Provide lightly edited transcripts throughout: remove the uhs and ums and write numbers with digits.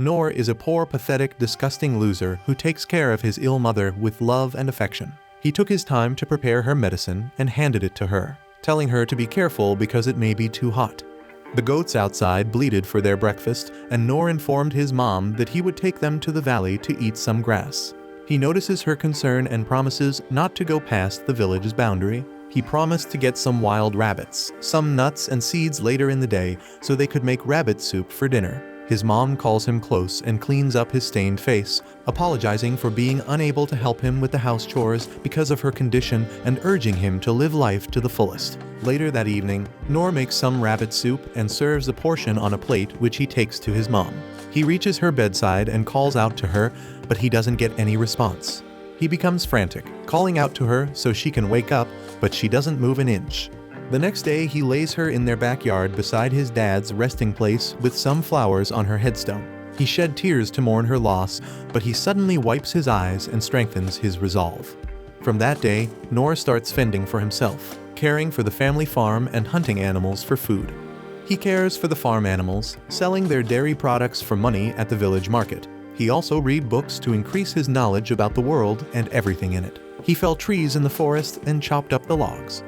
Noor is a poor, pathetic, disgusting loser who takes care of his ill mother with love and affection. He took his time to prepare her medicine and handed it to her, telling her to be careful because it may be too hot. The goats outside bleated for their breakfast, and Noor informed his mom that he would take them to the valley to eat some grass. He notices her concern and promises not to go past the village's boundary. He promised to get some wild rabbits, some nuts and seeds later in the day so they could make rabbit soup for dinner. His mom calls him close and cleans up his stained face, apologizing for being unable to help him with the house chores because of her condition and urging him to live life to the fullest. Later that evening, Noor makes some rabbit soup and serves a portion on a plate which he takes to his mom. He reaches her bedside and calls out to her, but he doesn't get any response. He becomes frantic, calling out to her so she can wake up, but she doesn't move an inch. The next day, he lays her in their backyard beside his dad's resting place with some flowers on her headstone. He shed tears to mourn her loss, but he suddenly wipes his eyes and strengthens his resolve. From that day, Noor starts fending for himself, caring for the family farm and hunting animals for food. He cares for the farm animals, selling their dairy products for money at the village market. He also read books to increase his knowledge about the world and everything in it. He felled trees in the forest and chopped up the logs.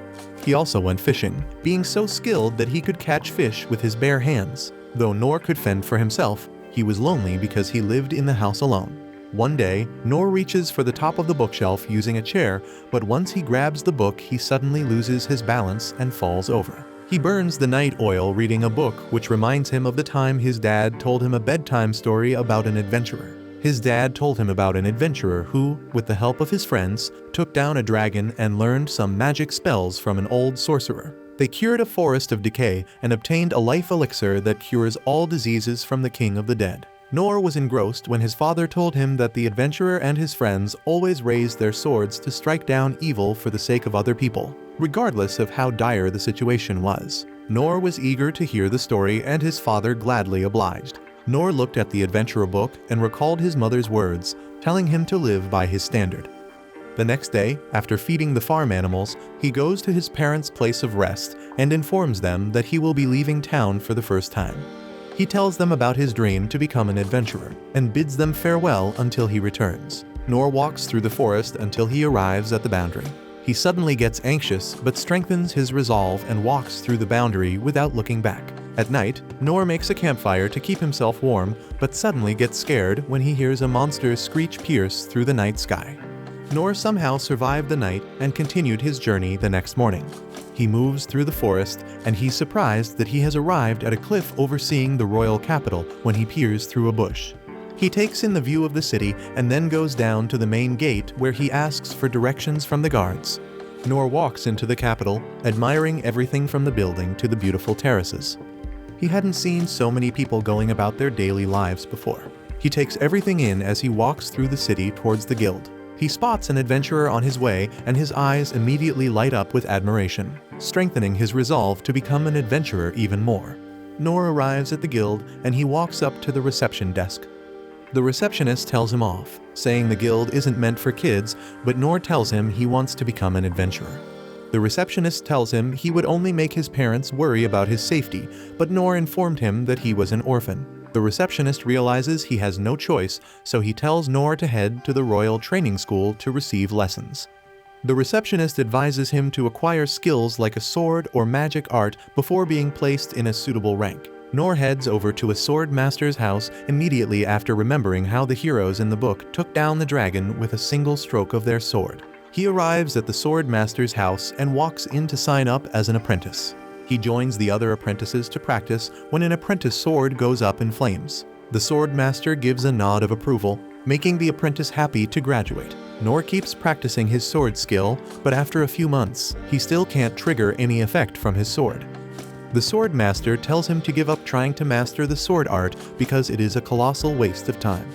He also went fishing, being so skilled that he could catch fish with his bare hands. Though Noor could fend for himself, he was lonely because he lived in the house alone. One day, Noor reaches for the top of the bookshelf using a chair, but once he grabs the book, he suddenly loses his balance and falls over. He burns the night oil reading a book which reminds him of the time his dad told him a bedtime story about an adventurer. His dad told him about an adventurer who, with the help of his friends, took down a dragon and learned some magic spells from an old sorcerer. They cured a forest of decay and obtained a life elixir that cures all diseases from the king of the dead. Noor was engrossed when his father told him that the adventurer and his friends always raised their swords to strike down evil for the sake of other people, regardless of how dire the situation was. Noor was eager to hear the story and his father gladly obliged. Noor looked at the adventurer book and recalled his mother's words, telling him to live by his standard. The next day, after feeding the farm animals, he goes to his parents' place of rest and informs them that he will be leaving town for the first time. He tells them about his dream to become an adventurer and bids them farewell until he returns. Noor walks through the forest until he arrives at the boundary. He suddenly gets anxious but strengthens his resolve and walks through the boundary without looking back. At night, Noor makes a campfire to keep himself warm, but suddenly gets scared when he hears a monster's screech pierce through the night sky. Noor somehow survived the night and continued his journey the next morning. He moves through the forest, and he's surprised that he has arrived at a cliff overseeing the royal capital when he peers through a bush. He takes in the view of the city and then goes down to the main gate where he asks for directions from the guards. Noor walks into the capital, admiring everything from the building to the beautiful terraces. He hadn't seen so many people going about their daily lives before. He takes everything in as he walks through the city towards the guild. He spots an adventurer on his way, and his eyes immediately light up with admiration, strengthening his resolve to become an adventurer even more. Noor arrives at the guild, and he walks up to the reception desk. The receptionist tells him off, saying the guild isn't meant for kids, but Noor tells him he wants to become an adventurer. The receptionist tells him he would only make his parents worry about his safety, but Noor informed him that he was an orphan. The receptionist realizes he has no choice, so he tells Noor to head to the Royal Training School to receive lessons. The receptionist advises him to acquire skills like a sword or magic art before being placed in a suitable rank. Noor heads over to a sword master's house immediately after remembering how the heroes in the book took down the dragon with a single stroke of their sword. He arrives at the sword master's house and walks in to sign up as an apprentice. He joins the other apprentices to practice when an apprentice sword goes up in flames. The sword master gives a nod of approval, making the apprentice happy to graduate. Noor keeps practicing his sword skill, but after a few months, he still can't trigger any effect from his sword. The sword master tells him to give up trying to master the sword art because it is a colossal waste of time.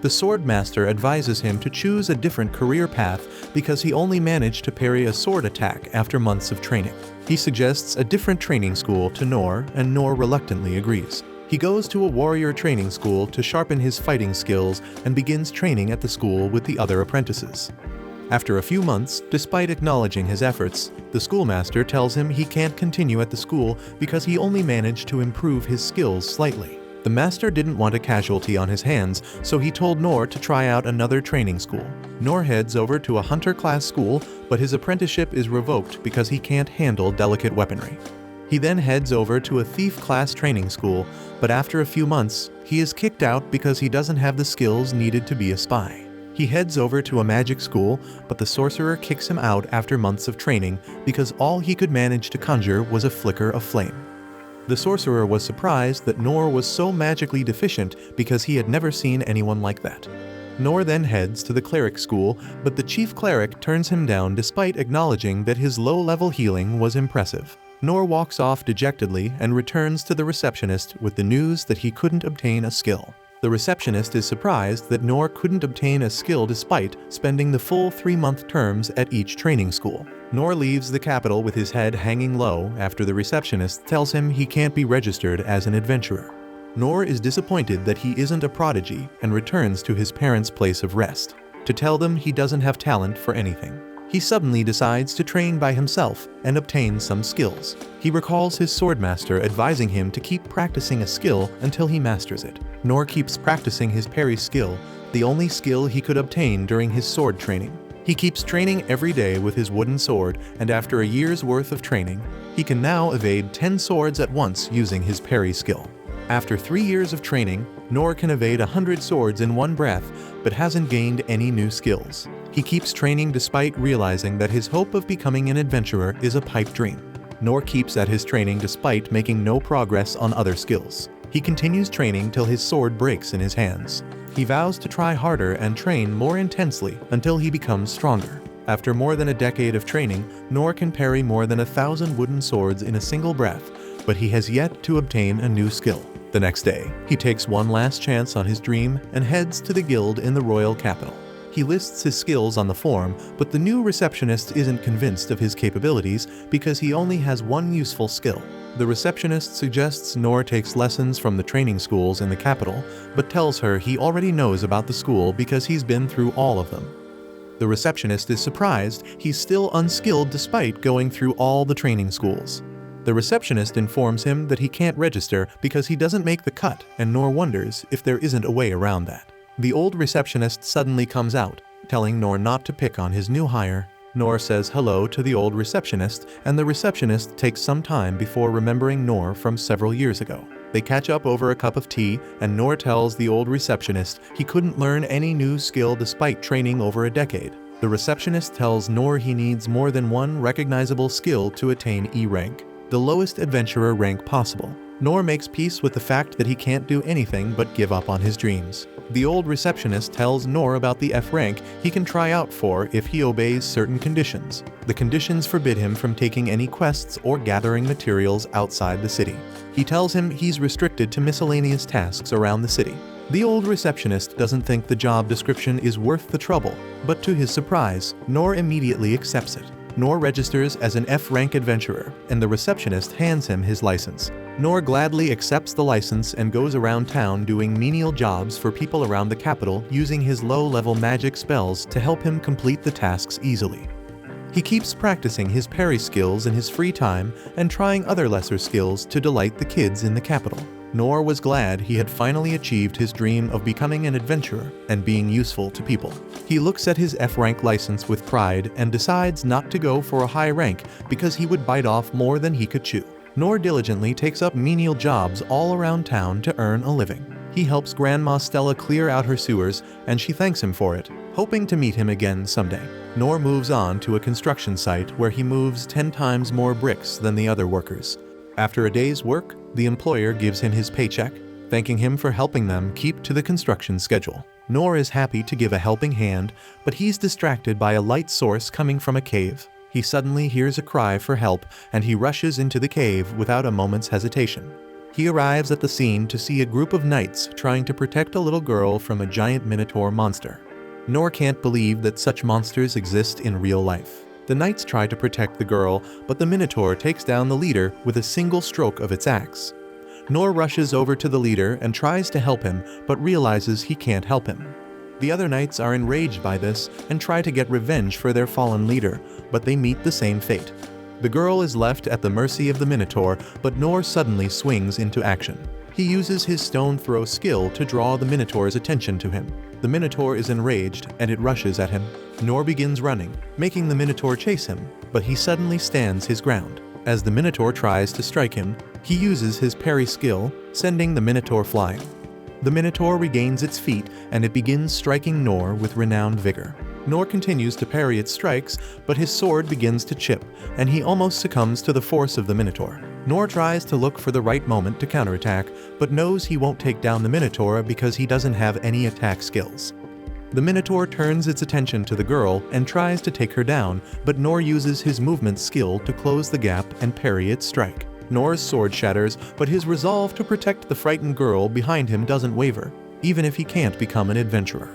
The sword master advises him to choose a different career path because he only managed to parry a sword attack after months of training. He suggests a different training school to Noor, and Noor reluctantly agrees. He goes to a warrior training school to sharpen his fighting skills and begins training at the school with the other apprentices. After a few months, despite acknowledging his efforts, the schoolmaster tells him he can't continue at the school because he only managed to improve his skills slightly. The master didn't want a casualty on his hands, so he told Noor to try out another training school. Noor heads over to a hunter class school, but his apprenticeship is revoked because he can't handle delicate weaponry. He then heads over to a thief class training school, but after a few months, he is kicked out because he doesn't have the skills needed to be a spy. He heads over to a magic school, but the sorcerer kicks him out after months of training because all he could manage to conjure was a flicker of flame. The sorcerer was surprised that Noor was so magically deficient because he had never seen anyone like that. Noor then heads to the cleric school, but the chief cleric turns him down despite acknowledging that his low-level healing was impressive. Noor walks off dejectedly and returns to the receptionist with the news that he couldn't obtain a skill. The receptionist is surprised that Noor couldn't obtain a skill despite spending the full 3-month terms at each training school. Noor leaves the capital with his head hanging low after the receptionist tells him he can't be registered as an adventurer. Noor is disappointed that he isn't a prodigy and returns to his parents' place of rest to tell them he doesn't have talent for anything. He suddenly decides to train by himself and obtain some skills. He recalls his swordmaster advising him to keep practicing a skill until he masters it. Noor keeps practicing his parry skill, the only skill he could obtain during his sword training. He keeps training every day with his wooden sword, and after a year's worth of training, he can now evade 10 swords at once using his parry skill. After 3 years of training, Noor can evade 100 swords in one breath, but hasn't gained any new skills. He keeps training despite realizing that his hope of becoming an adventurer is a pipe dream. Noor keeps at his training despite making no progress on other skills. He continues training till his sword breaks in his hands. He vows to try harder and train more intensely until he becomes stronger. After more than a decade of training, Noor can parry more than 1,000 wooden swords in a single breath, but he has yet to obtain a new skill. The next day, he takes one last chance on his dream and heads to the guild in the royal capital. He lists his skills on the form, but the new receptionist isn't convinced of his capabilities because he only has one useful skill. The receptionist suggests Noor takes lessons from the training schools in the capital, but tells her he already knows about the school because he's been through all of them. The receptionist is surprised he's still unskilled despite going through all the training schools. The receptionist informs him that he can't register because he doesn't make the cut, and Noor wonders if there isn't a way around that. The old receptionist suddenly comes out, telling Noor not to pick on his new hire. Noor says hello to the old receptionist, and the receptionist takes some time before remembering Noor from several years ago. They catch up over a cup of tea, and Noor tells the old receptionist he couldn't learn any new skill despite training over a decade. The receptionist tells Noor he needs more than one recognizable skill to attain E rank, the lowest adventurer rank possible. Noor makes peace with the fact that he can't do anything but give up on his dreams. The old receptionist tells Noor about the F rank he can try out for if he obeys certain conditions. The conditions forbid him from taking any quests or gathering materials outside the city. He tells him he's restricted to miscellaneous tasks around the city. The old receptionist doesn't think the job description is worth the trouble, but to his surprise, Noor immediately accepts it. Noor registers as an F-rank adventurer, and the receptionist hands him his license. Noor gladly accepts the license and goes around town doing menial jobs for people around the capital using his low-level magic spells to help him complete the tasks easily. He keeps practicing his parry skills in his free time and trying other lesser skills to delight the kids in the capital. Noor was glad he had finally achieved his dream of becoming an adventurer and being useful to people. He looks at his F-rank license with pride and decides not to go for a high rank because he would bite off more than he could chew. Noor diligently takes up menial jobs all around town to earn a living. He helps Grandma Stella clear out her sewers, and she thanks him for it, hoping to meet him again someday. Noor moves on to a construction site where he moves 10 times more bricks than the other workers. After a day's work, the employer gives him his paycheck, thanking him for helping them keep to the construction schedule. Noor is happy to give a helping hand, but he's distracted by a light source coming from a cave. He suddenly hears a cry for help, and he rushes into the cave without a moment's hesitation. He arrives at the scene to see a group of knights trying to protect a little girl from a giant minotaur monster. Noor can't believe that such monsters exist in real life. The knights try to protect the girl, but the minotaur takes down the leader with a single stroke of its axe. Noor rushes over to the leader and tries to help him, but realizes he can't help him. The other knights are enraged by this and try to get revenge for their fallen leader, but they meet the same fate. The girl is left at the mercy of the minotaur, but Noor suddenly swings into action. He uses his stone throw skill to draw the Minotaur's attention to him. The Minotaur is enraged and it rushes at him. Nor begins running, making the Minotaur chase him, but he suddenly stands his ground. As the Minotaur tries to strike him, he uses his parry skill, sending the Minotaur flying. The Minotaur regains its feet and it begins striking Nor with renowned vigor. Nor continues to parry its strikes, but his sword begins to chip, and he almost succumbs to the force of the Minotaur. Nor tries to look for the right moment to counterattack, but knows he won't take down the Minotaur because he doesn't have any attack skills. The Minotaur turns its attention to the girl and tries to take her down, but Nor uses his movement skill to close the gap and parry its strike. Nor's sword shatters, but his resolve to protect the frightened girl behind him doesn't waver, even if he can't become an adventurer.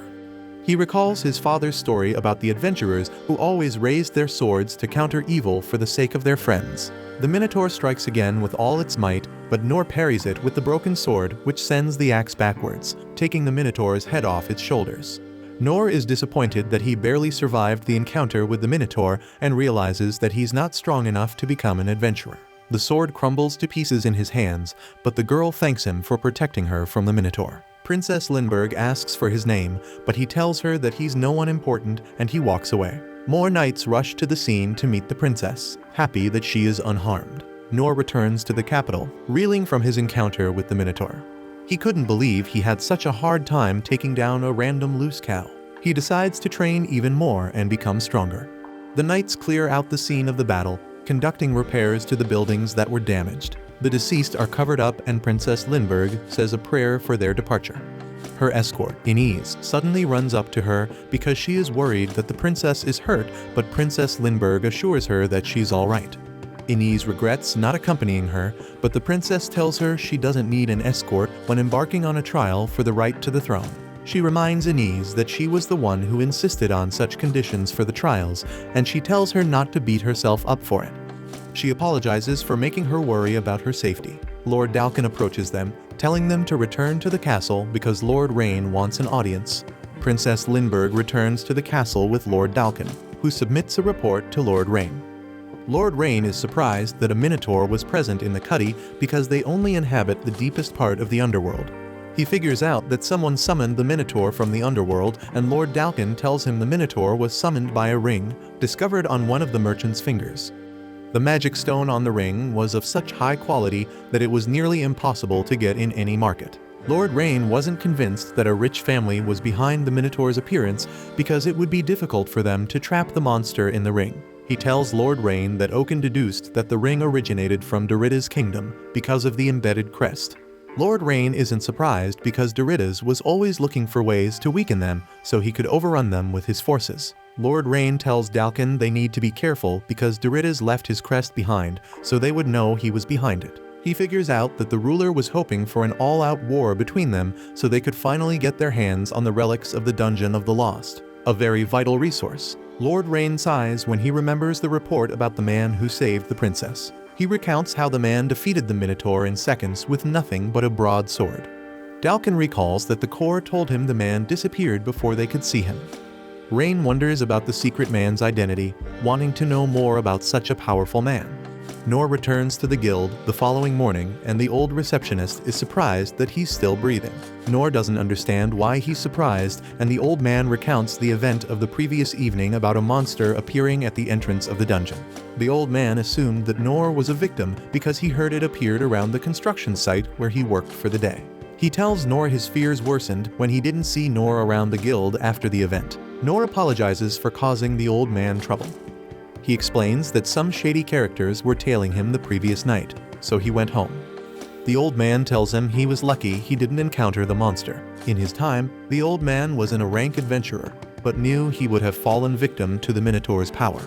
He recalls his father's story about the adventurers who always raised their swords to counter evil for the sake of their friends. The Minotaur strikes again with all its might, but Nor parries it with the broken sword, which sends the axe backwards, taking the Minotaur's head off its shoulders. Nor is disappointed that he barely survived the encounter with the Minotaur and realizes that he's not strong enough to become an adventurer. The sword crumbles to pieces in his hands, but the girl thanks him for protecting her from the Minotaur. Princess Lindbergh asks for his name, but he tells her that he's no one important and he walks away. More knights rush to the scene to meet the princess, happy that she is unharmed. Nor returns to the capital, reeling from his encounter with the Minotaur. He couldn't believe he had such a hard time taking down a random loose cow. He decides to train even more and become stronger. The knights clear out the scene of the battle, conducting repairs to the buildings that were damaged. The deceased are covered up and Princess Lindbergh says a prayer for their departure. Her escort, Inez, suddenly runs up to her because she is worried that the princess is hurt, but Princess Lindbergh assures her that she's all right. Inez regrets not accompanying her, but the princess tells her she doesn't need an escort when embarking on a trial for the right to the throne. She reminds Inez that she was the one who insisted on such conditions for the trials, and she tells her not to beat herself up for it. She apologizes for making her worry about her safety. Lord Dalkin approaches them, telling them to return to the castle because Lord Rain wants an audience. Princess Lindbergh returns to the castle with Lord Dalkin, who submits a report to Lord Rain. Lord Rain is surprised that a Minotaur was present in the cutty because they only inhabit the deepest part of the underworld. He figures out that someone summoned the Minotaur from the underworld, and Lord Dalkin tells him the Minotaur was summoned by a ring discovered on one of the merchant's fingers. The magic stone on the ring was of such high quality that it was nearly impossible to get in any market. Lord Rain wasn't convinced that a rich family was behind the Minotaur's appearance because it would be difficult for them to trap the monster in the ring. He tells Lord Rain that Oaken deduced that the ring originated from Dorida's kingdom because of the embedded crest. Lord Rain isn't surprised because Dorida's was always looking for ways to weaken them so he could overrun them with his forces. Lord Rain tells Dalkin they need to be careful because Dorida's left his crest behind so they would know he was behind it. He figures out that the ruler was hoping for an all-out war between them so they could finally get their hands on the relics of the Dungeon of the Lost, a very vital resource. Lord Rain sighs when he remembers the report about the man who saved the princess. He recounts how the man defeated the Minotaur in seconds with nothing but a broadsword. Dalkin recalls that the Corps told him the man disappeared before they could see him. Rain wonders about the secret man's identity, wanting to know more about such a powerful man. Nor returns to the guild the following morning, and the old receptionist is surprised that he's still breathing. Nor doesn't understand why he's surprised, and the old man recounts the event of the previous evening about a monster appearing at the entrance of the dungeon. The old man assumed that Nor was a victim because he heard it appeared around the construction site where he worked for the day. He tells Nor his fears worsened when he didn't see Nor around the guild after the event. Nor apologizes for causing the old man trouble. He explains that some shady characters were tailing him the previous night, so he went home. The old man tells him he was lucky he didn't encounter the monster. In his time, the old man was a rank adventurer, but knew he would have fallen victim to the Minotaur's power.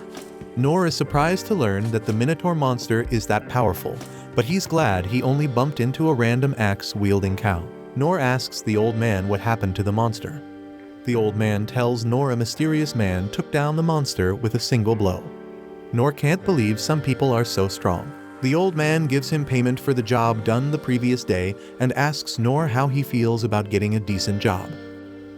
Nor is surprised to learn that the Minotaur monster is that powerful, but he's glad he only bumped into a random axe-wielding cow. Nor asks the old man what happened to the monster. The old man tells Nor a mysterious man took down the monster with a single blow. Nor can't believe some people are so strong. The old man gives him payment for the job done the previous day and asks Nor how he feels about getting a decent job.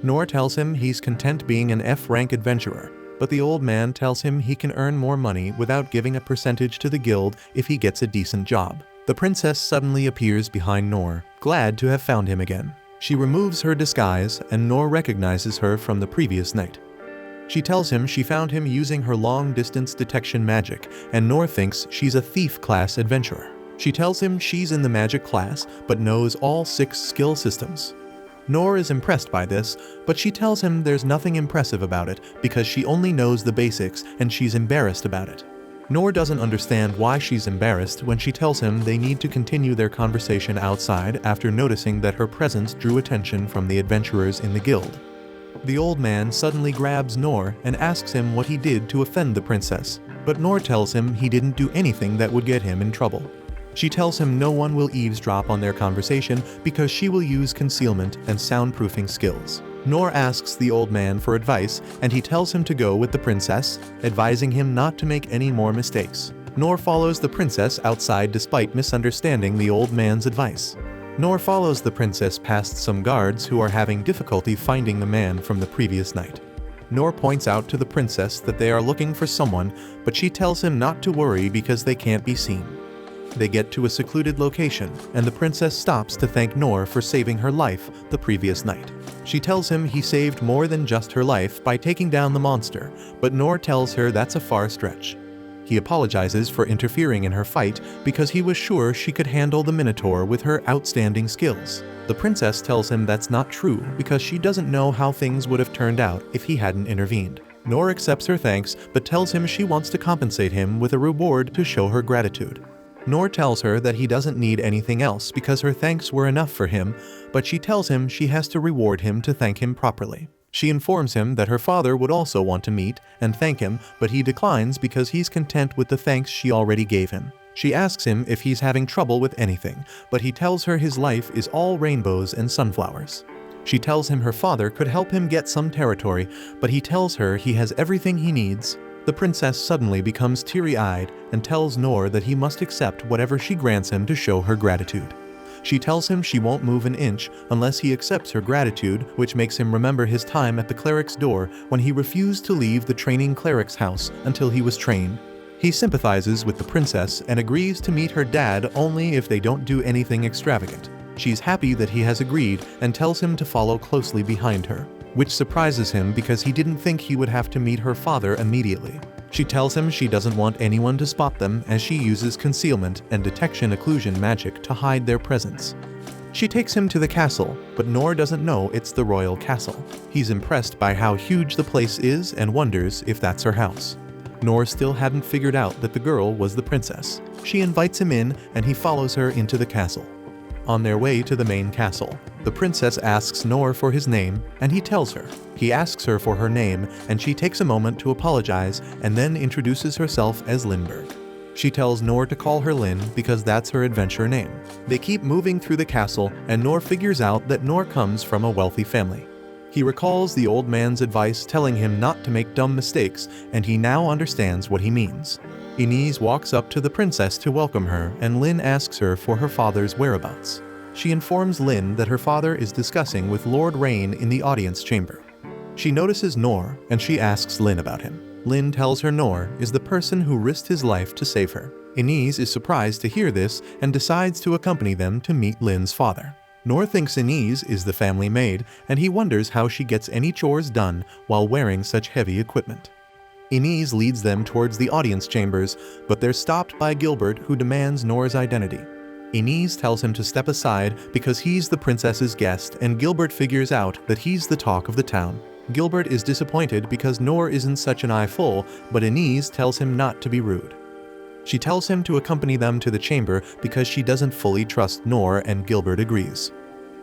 Nor tells him he's content being an F-rank adventurer, but the old man tells him he can earn more money without giving a percentage to the guild if he gets a decent job. The princess suddenly appears behind Noor, glad to have found him again. She removes her disguise and Noor recognizes her from the previous night. She tells him she found him using her long-distance detection magic, and Noor thinks she's a thief-class adventurer. She tells him she's in the magic class, but knows all 6 skill systems. Noor is impressed by this, but she tells him there's nothing impressive about it because she only knows the basics and she's embarrassed about it. Noor doesn't understand why she's embarrassed when she tells him they need to continue their conversation outside after noticing that her presence drew attention from the adventurers in the guild. The old man suddenly grabs Noor and asks him what he did to offend the princess, but Noor tells him he didn't do anything that would get him in trouble. She tells him no one will eavesdrop on their conversation because she will use concealment and soundproofing skills. Noor asks the old man for advice and he tells him to go with the princess, advising him not to make any more mistakes. Noor follows the princess outside despite misunderstanding the old man's advice. Noor follows the princess past some guards who are having difficulty finding the man from the previous night. Noor points out to the princess that they are looking for someone, but she tells him not to worry because they can't be seen. They get to a secluded location, and the princess stops to thank Noor for saving her life the previous night. She tells him he saved more than just her life by taking down the monster, but Noor tells her that's a far stretch. He apologizes for interfering in her fight because he was sure she could handle the Minotaur with her outstanding skills. The princess tells him that's not true because she doesn't know how things would have turned out if he hadn't intervened. Noor accepts her thanks but tells him she wants to compensate him with a reward to show her gratitude. Noor tells her that he doesn't need anything else because her thanks were enough for him, but she tells him she has to reward him to thank him properly. She informs him that her father would also want to meet and thank him, but he declines because he's content with the thanks she already gave him. She asks him if he's having trouble with anything, but he tells her his life is all rainbows and sunflowers. She tells him her father could help him get some territory, but he tells her he has everything he needs. The princess suddenly becomes teary-eyed and tells Noor that he must accept whatever she grants him to show her gratitude. She tells him she won't move an inch unless he accepts her gratitude, which makes him remember his time at the cleric's door when he refused to leave the training cleric's house until he was trained. He sympathizes with the princess and agrees to meet her dad only if they don't do anything extravagant. She's happy that he has agreed and tells him to follow closely behind her, which surprises him because he didn't think he would have to meet her father immediately. She tells him she doesn't want anyone to spot them as she uses concealment and detection occlusion magic to hide their presence. She takes him to the castle, but Noor doesn't know it's the royal castle. He's impressed by how huge the place is and wonders if that's her house. Noor still hadn't figured out that the girl was the princess. She invites him in and he follows her into the castle. On their way to the main castle, the princess asks Noor for his name, and he tells her. He asks her for her name, and she takes a moment to apologize and then introduces herself as Lindberg. She tells Noor to call her Lynn because that's her adventure name. They keep moving through the castle, and Noor figures out that Noor comes from a wealthy family. He recalls the old man's advice telling him not to make dumb mistakes, and he now understands what he means. Inez walks up to the princess to welcome her, and Lynn asks her for her father's whereabouts. She informs Lynn that her father is discussing with Lord Rain in the audience chamber. She notices Noor, and she asks Lynn about him. Lynn tells her Noor is the person who risked his life to save her. Inez is surprised to hear this and decides to accompany them to meet Lynn's father. Noor thinks Inez is the family maid, and he wonders how she gets any chores done while wearing such heavy equipment. Inez leads them towards the audience chambers, but they're stopped by Gilbert, who demands Noor's identity. Inez tells him to step aside because he's the princess's guest, and Gilbert figures out that he's the talk of the town. Gilbert is disappointed because Noor isn't such an eyeful, but Inez tells him not to be rude. She tells him to accompany them to the chamber because she doesn't fully trust Noor, and Gilbert agrees.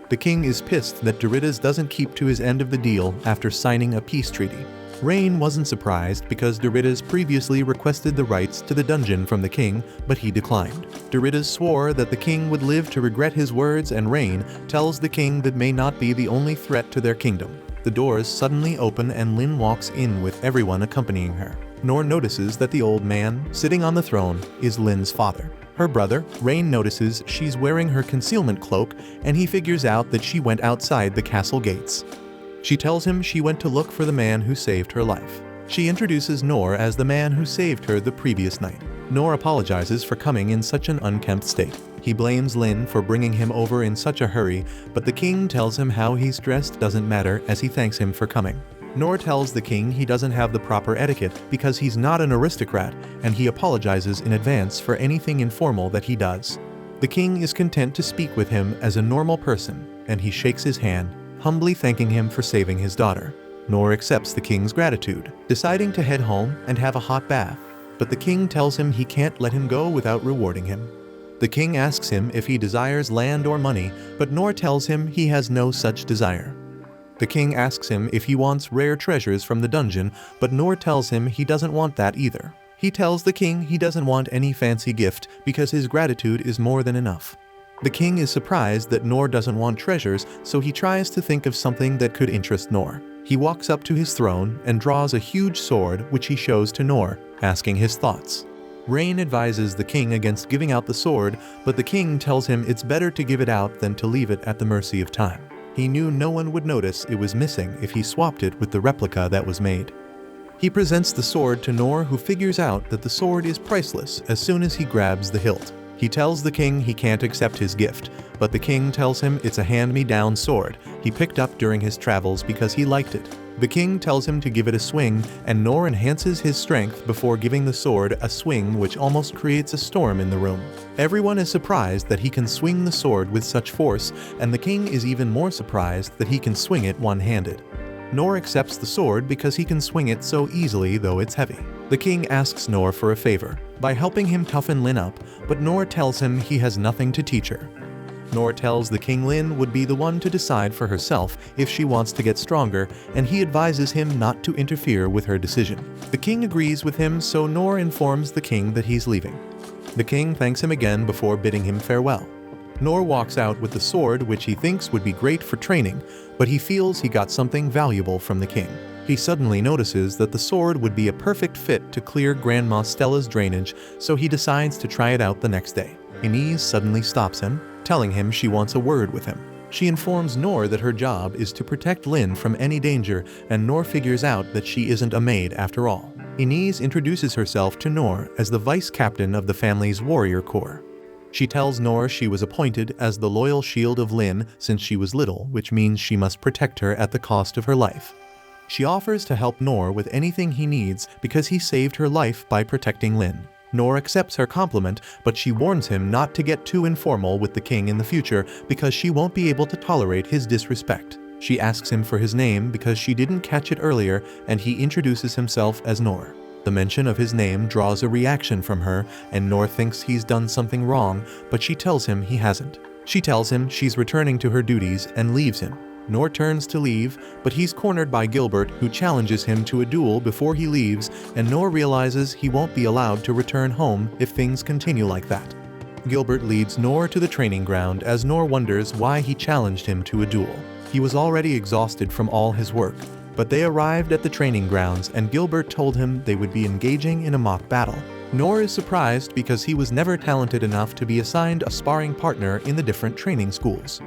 The king is pissed that Doritas doesn't keep to his end of the deal after signing a peace treaty. Rain wasn't surprised because Doritas previously requested the rights to the dungeon from the king, but he declined. Doritas swore that the king would live to regret his words, and Rain tells the king that may not be the only threat to their kingdom. The doors suddenly open and Lynn walks in with everyone accompanying her. Noor notices that the old man, sitting on the throne, is Lynn's father. Her brother, Rain, notices she's wearing her concealment cloak, and he figures out that she went outside the castle gates. She tells him she went to look for the man who saved her life. She introduces Noor as the man who saved her the previous night. Noor apologizes for coming in such an unkempt state. He blames Lin for bringing him over in such a hurry, but the king tells him how he's dressed doesn't matter as he thanks him for coming. Nor tells the king he doesn't have the proper etiquette because he's not an aristocrat, and he apologizes in advance for anything informal that he does. The king is content to speak with him as a normal person, and he shakes his hand, humbly thanking him for saving his daughter. Nor accepts the king's gratitude, deciding to head home and have a hot bath. But the king tells him he can't let him go without rewarding him. The king asks him if he desires land or money, but Nor tells him he has no such desire. The king asks him if he wants rare treasures from the dungeon, but Nor tells him he doesn't want that either. He tells the king he doesn't want any fancy gift because his gratitude is more than enough. The king is surprised that Nor doesn't want treasures, so he tries to think of something that could interest Nor. He walks up to his throne and draws a huge sword which he shows to Nor, asking his thoughts. Rain advises the king against giving out the sword, but the king tells him it's better to give it out than to leave it at the mercy of time. He knew no one would notice it was missing if he swapped it with the replica that was made. He presents the sword to Nor, who figures out that the sword is priceless as soon as he grabs the hilt. He tells the king he can't accept his gift, but the king tells him it's a hand-me-down sword he picked up during his travels because he liked it. The king tells him to give it a swing, and Nor enhances his strength before giving the sword a swing which almost creates a storm in the room. Everyone is surprised that he can swing the sword with such force, and the king is even more surprised that he can swing it one-handed. Nor accepts the sword because he can swing it so easily though it's heavy. The king asks Nor for a favor, by helping him toughen Lin up, but Nor tells him he has nothing to teach her. Nor tells the king Lin would be the one to decide for herself if she wants to get stronger, and he advises him not to interfere with her decision. The king agrees with him, so Nor informs the king that he's leaving. The king thanks him again before bidding him farewell. Nor walks out with the sword which he thinks would be great for training, but he feels he got something valuable from the king. He suddenly notices that the sword would be a perfect fit to clear Grandma Stella's drainage, so he decides to try it out the next day. Inez suddenly stops him, telling him she wants a word with him. She informs Nor that her job is to protect Lin from any danger, and Nor figures out that she isn't a maid after all. Inez introduces herself to Nor as the vice captain of the family's warrior corps. She tells Nor she was appointed as the loyal shield of Lin since she was little, which means she must protect her at the cost of her life. She offers to help Nor with anything he needs because he saved her life by protecting Lin. Nor accepts her compliment, but she warns him not to get too informal with the king in the future because she won't be able to tolerate his disrespect. She asks him for his name because she didn't catch it earlier, and he introduces himself as Nor. The mention of his name draws a reaction from her, and Nor thinks he's done something wrong, but she tells him he hasn't. She tells him she's returning to her duties and leaves him. Nor turns to leave, but he's cornered by Gilbert, who challenges him to a duel before he leaves, and Nor realizes he won't be allowed to return home if things continue like that. Gilbert leads Nor to the training ground as Nor wonders why he challenged him to a duel. He was already exhausted from all his work, but they arrived at the training grounds and Gilbert told him they would be engaging in a mock battle. Nor is surprised because he was never talented enough to be assigned a sparring partner in the different training schools.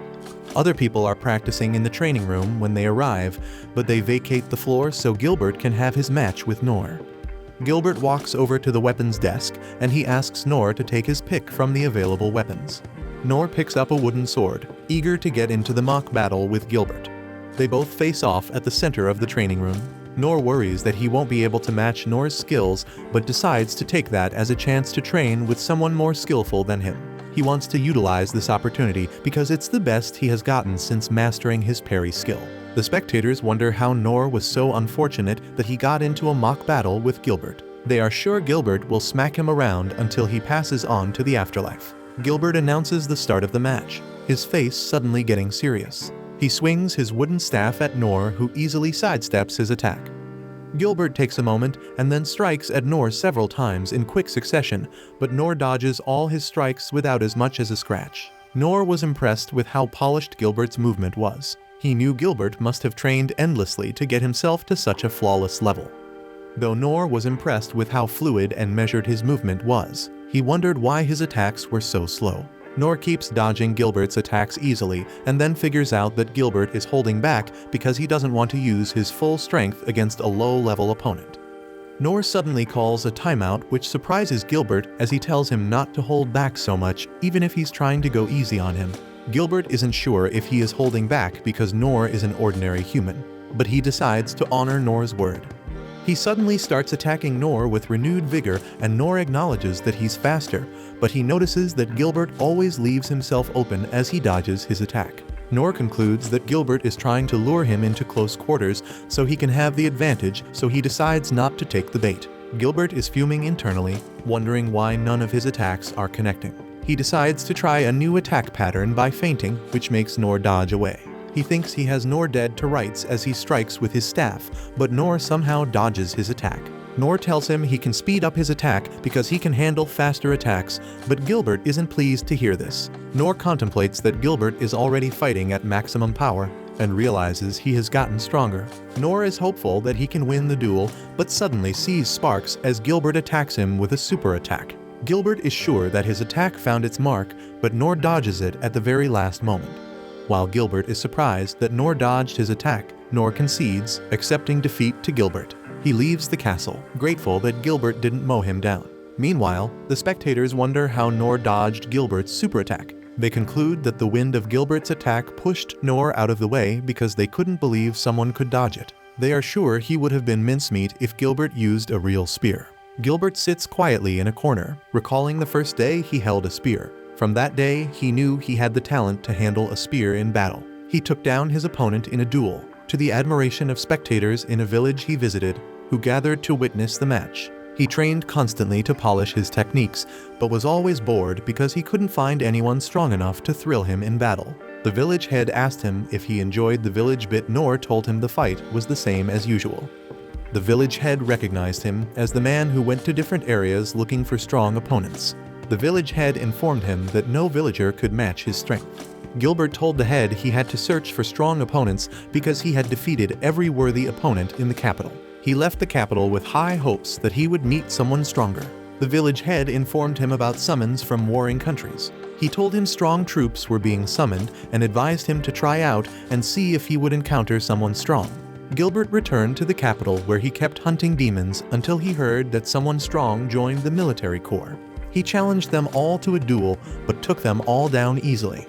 Other people are practicing in the training room when they arrive, but they vacate the floor so Gilbert can have his match with Nor. Gilbert walks over to the weapons desk and he asks Nor to take his pick from the available weapons. Nor picks up a wooden sword, eager to get into the mock battle with Gilbert. They both face off at the center of the training room. Nor worries that he won't be able to match Nor's skills, but decides to take that as a chance to train with someone more skillful than him. He wants to utilize this opportunity because it's the best he has gotten since mastering his parry skill. The spectators wonder how Nor was so unfortunate that he got into a mock battle with Gilbert. They are sure Gilbert will smack him around until he passes on to the afterlife. Gilbert announces the start of the match, his face suddenly getting serious. He swings his wooden staff at Nor, who easily sidesteps his attack. Gilbert takes a moment and then strikes at Nor several times in quick succession, but Nor dodges all his strikes without as much as a scratch. Nor was impressed with how polished Gilbert's movement was. He knew Gilbert must have trained endlessly to get himself to such a flawless level. Though Nor was impressed with how fluid and measured his movement was, he wondered why his attacks were so slow. Nor keeps dodging Gilbert's attacks easily and then figures out that Gilbert is holding back because he doesn't want to use his full strength against a low-level opponent. Noor suddenly calls a timeout, which surprises Gilbert as he tells him not to hold back so much even if he's trying to go easy on him. Gilbert isn't sure if he is holding back because Noor is an ordinary human, but he decides to honor Noor's word. He suddenly starts attacking Noor with renewed vigor, and Noor acknowledges that he's faster, but he notices that Gilbert always leaves himself open as he dodges his attack. Noor concludes that Gilbert is trying to lure him into close quarters so he can have the advantage, so he decides not to take the bait. Gilbert is fuming internally, wondering why none of his attacks are connecting. He decides to try a new attack pattern by feinting, which makes Noor dodge away. He thinks he has Noor dead to rights as he strikes with his staff, but Noor somehow dodges his attack. Noor tells him he can speed up his attack because he can handle faster attacks, but Gilbert isn't pleased to hear this. Noor contemplates that Gilbert is already fighting at maximum power and realizes he has gotten stronger. Noor is hopeful that he can win the duel, but suddenly sees sparks as Gilbert attacks him with a super attack. Gilbert is sure that his attack found its mark, but Noor dodges it at the very last moment. While Gilbert is surprised that Noor dodged his attack, Noor concedes, accepting defeat to Gilbert. He leaves the castle, grateful that Gilbert didn't mow him down. Meanwhile, the spectators wonder how Noor dodged Gilbert's super attack. They conclude that the wind of Gilbert's attack pushed Noor out of the way because they couldn't believe someone could dodge it. They are sure he would have been mincemeat if Gilbert used a real spear. Gilbert sits quietly in a corner, recalling the first day he held a spear. From that day, he knew he had the talent to handle a spear in battle. He took down his opponent in a duel, to the admiration of spectators in a village he visited, who gathered to witness the match. He trained constantly to polish his techniques, but was always bored because he couldn't find anyone strong enough to thrill him in battle. The village head asked him if he enjoyed the village bit. Noor told him the fight was the same as usual. The village head recognized him as the man who went to different areas looking for strong opponents. The village head informed him that no villager could match his strength. Gilbert told the head he had to search for strong opponents because he had defeated every worthy opponent in the capital. He left the capital with high hopes that he would meet someone stronger. The village head informed him about summons from warring countries. He told him strong troops were being summoned and advised him to try out and see if he would encounter someone strong. Gilbert returned to the capital where he kept hunting demons until he heard that someone strong joined the military corps. He challenged them all to a duel, but took them all down easily.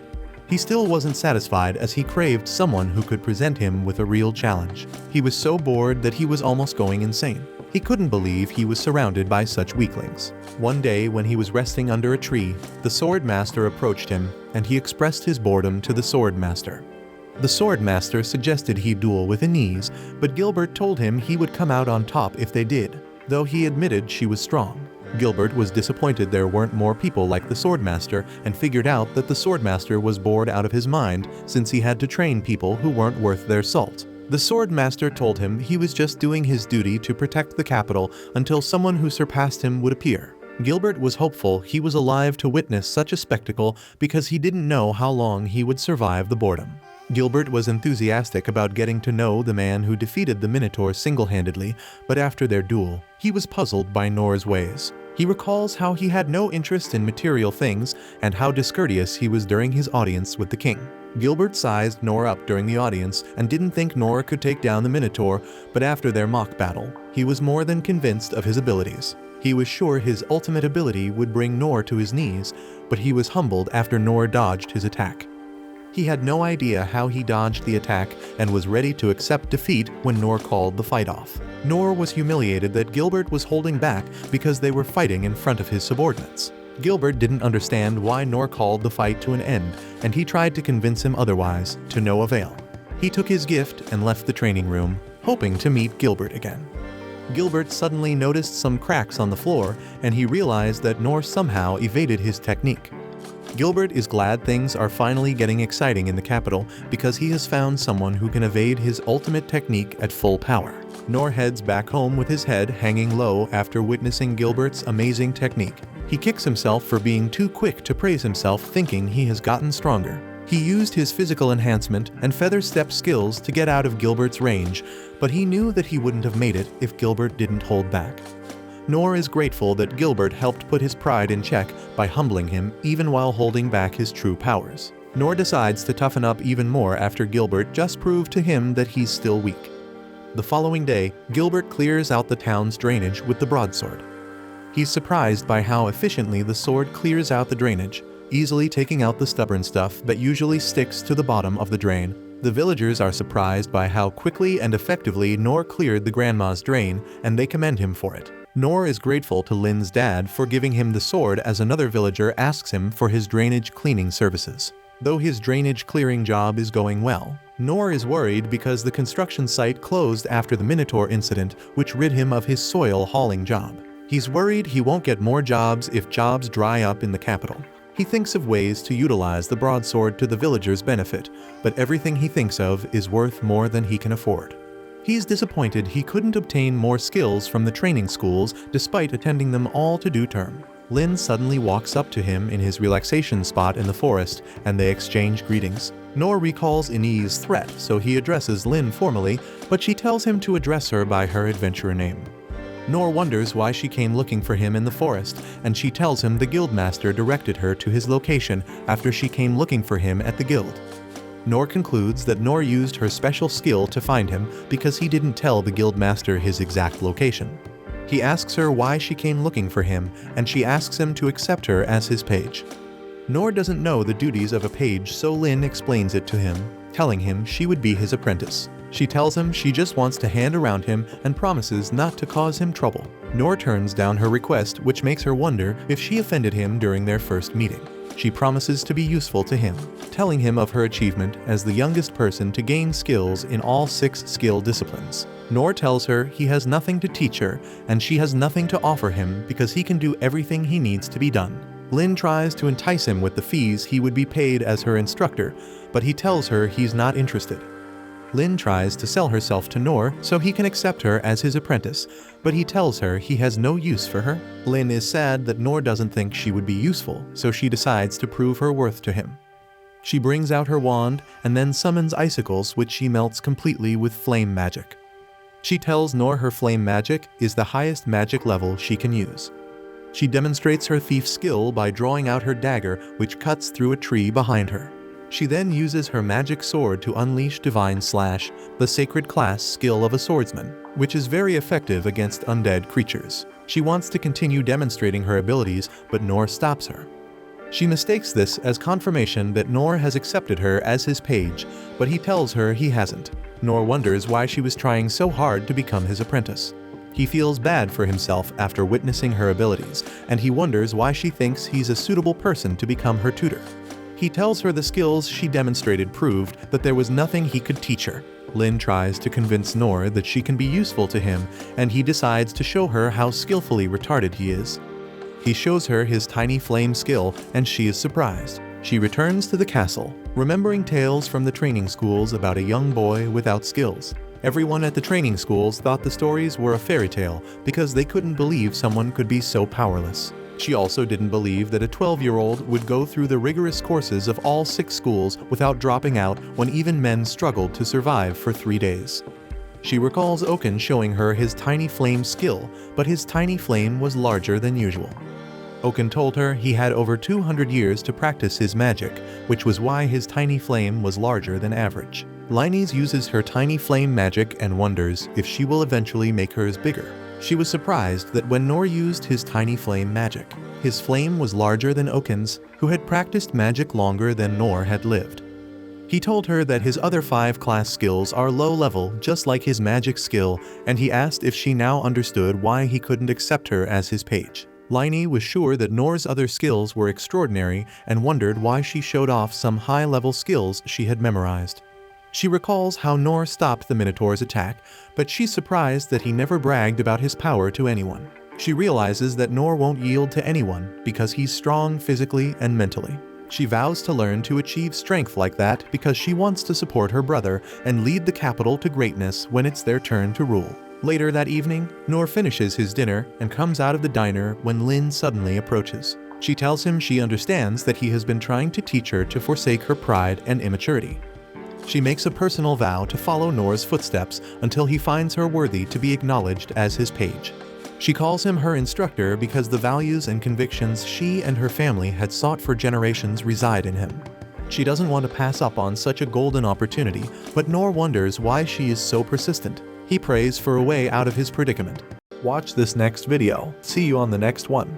He still wasn't satisfied as he craved someone who could present him with a real challenge. He was so bored that he was almost going insane. He couldn't believe he was surrounded by such weaklings. One day when he was resting under a tree, the sword master approached him, and he expressed his boredom to the sword master. The sword master suggested he duel with Inez, but Gilbert told him he would come out on top if they did, though he admitted she was strong. Gilbert was disappointed there weren't more people like the swordmaster and figured out that the swordmaster was bored out of his mind since he had to train people who weren't worth their salt. The swordmaster told him he was just doing his duty to protect the capital until someone who surpassed him would appear. Gilbert was hopeful he was alive to witness such a spectacle because he didn't know how long he would survive the boredom. Gilbert was enthusiastic about getting to know the man who defeated the Minotaur single-handedly, but after their duel, he was puzzled by Noor's ways. He recalls how he had no interest in material things and how discourteous he was during his audience with the king. Gilbert sized Noor up during the audience and didn't think Noor could take down the Minotaur, but after their mock battle, he was more than convinced of his abilities. He was sure his ultimate ability would bring Noor to his knees, but he was humbled after Noor dodged his attack. He had no idea how he dodged the attack and was ready to accept defeat when Noor called the fight off. Noor was humiliated that Gilbert was holding back because they were fighting in front of his subordinates. Gilbert didn't understand why Noor called the fight to an end, and he tried to convince him otherwise, to no avail. He took his gift and left the training room, hoping to meet Gilbert again. Gilbert suddenly noticed some cracks on the floor, and he realized that Noor somehow evaded his technique. Gilbert is glad things are finally getting exciting in the capital because he has found someone who can evade his ultimate technique at full power. Noor heads back home with his head hanging low after witnessing Gilbert's amazing technique. He kicks himself for being too quick to praise himself, thinking he has gotten stronger. He used his physical enhancement and feather step skills to get out of Gilbert's range, but he knew that he wouldn't have made it if Gilbert didn't hold back. Noor is grateful that Gilbert helped put his pride in check by humbling him even while holding back his true powers. Noor decides to toughen up even more after Gilbert just proved to him that he's still weak. The following day, Gilbert clears out the town's drainage with the broadsword. He's surprised by how efficiently the sword clears out the drainage, easily taking out the stubborn stuff that usually sticks to the bottom of the drain. The villagers are surprised by how quickly and effectively Nor cleared the grandma's drain, and they commend him for it. Nor is grateful to Lin's dad for giving him the sword as another villager asks him for his drainage cleaning services. Though his drainage clearing job is going well, Nor is worried because the construction site closed after the Minotaur incident, which rid him of his soil hauling job. He's worried he won't get more jobs if jobs dry up in the capital. He thinks of ways to utilize the broadsword to the villagers' benefit, but everything he thinks of is worth more than he can afford. He's disappointed he couldn't obtain more skills from the training schools despite attending them all to due term. Lin suddenly walks up to him in his relaxation spot in the forest, and they exchange greetings. Nor recalls Inee's threat, so he addresses Lin formally, but she tells him to address her by her adventurer name. Nor wonders why she came looking for him in the forest, and she tells him the guildmaster directed her to his location after she came looking for him at the guild. Nor concludes that Nor used her special skill to find him because he didn't tell the guildmaster his exact location. He asks her why she came looking for him, and she asks him to accept her as his page. Nor doesn't know the duties of a page, so Lin explains it to him, telling him she would be his apprentice. She tells him she just wants to hand around him and promises not to cause him trouble. Nor turns down her request, which makes her wonder if she offended him during their first meeting. She promises to be useful to him, telling him of her achievement as the youngest person to gain skills in all 6 skill disciplines. Nor tells her he has nothing to teach her and she has nothing to offer him because he can do everything he needs to be done. Lin tries to entice him with the fees he would be paid as her instructor, but he tells her he's not interested. Lin tries to sell herself to Nor so he can accept her as his apprentice, but he tells her he has no use for her. Lin is sad that Nor doesn't think she would be useful, so she decides to prove her worth to him. She brings out her wand and then summons icicles, which she melts completely with flame magic. She tells Nor her flame magic is the highest magic level she can use. She demonstrates her thief skill by drawing out her dagger, which cuts through a tree behind her. She then uses her magic sword to unleash Divine Slash, the sacred class skill of a swordsman, which is very effective against undead creatures. She wants to continue demonstrating her abilities, but Nor stops her. She mistakes this as confirmation that Nor has accepted her as his page, but he tells her he hasn't. Nor wonders why she was trying so hard to become his apprentice. He feels bad for himself after witnessing her abilities, and he wonders why she thinks he's a suitable person to become her tutor. He tells her the skills she demonstrated proved that there was nothing he could teach her. Lin tries to convince Nor that she can be useful to him, and he decides to show her how skillfully retarded he is. He shows her his tiny flame skill, and she is surprised. She returns to the castle, remembering tales from the training schools about a young boy without skills. Everyone at the training schools thought the stories were a fairy tale because they couldn't believe someone could be so powerless. She also didn't believe that a 12-year-old would go through the rigorous courses of all 6 schools without dropping out when even men struggled to survive for 3 days. She recalls Oaken showing her his tiny flame skill, but his tiny flame was larger than usual. Oaken told her he had over 200 years to practice his magic, which was why his tiny flame was larger than average. Linus uses her tiny flame magic and wonders if she will eventually make hers bigger. She was surprised that when Nor used his tiny flame magic, his flame was larger than Oaken's, who had practiced magic longer than Nor had lived. He told her that his other 5 class skills are low level, just like his magic skill, and he asked if she now understood why he couldn't accept her as his page. Liney was sure that Nor's other skills were extraordinary and wondered why she showed off some high-level skills she had memorized. She recalls how Nor stopped the Minotaur's attack, but she's surprised that he never bragged about his power to anyone. She realizes that Nor won't yield to anyone because he's strong physically and mentally. She vows to learn to achieve strength like that because she wants to support her brother and lead the capital to greatness when it's their turn to rule. Later that evening, Nor finishes his dinner and comes out of the diner when Lin suddenly approaches. She tells him she understands that he has been trying to teach her to forsake her pride and immaturity. She makes a personal vow to follow Nor's footsteps until he finds her worthy to be acknowledged as his page. She calls him her instructor because the values and convictions she and her family had sought for generations reside in him. She doesn't want to pass up on such a golden opportunity, but Nor wonders why she is so persistent. He prays for a way out of his predicament. Watch this next video. See you on the next one.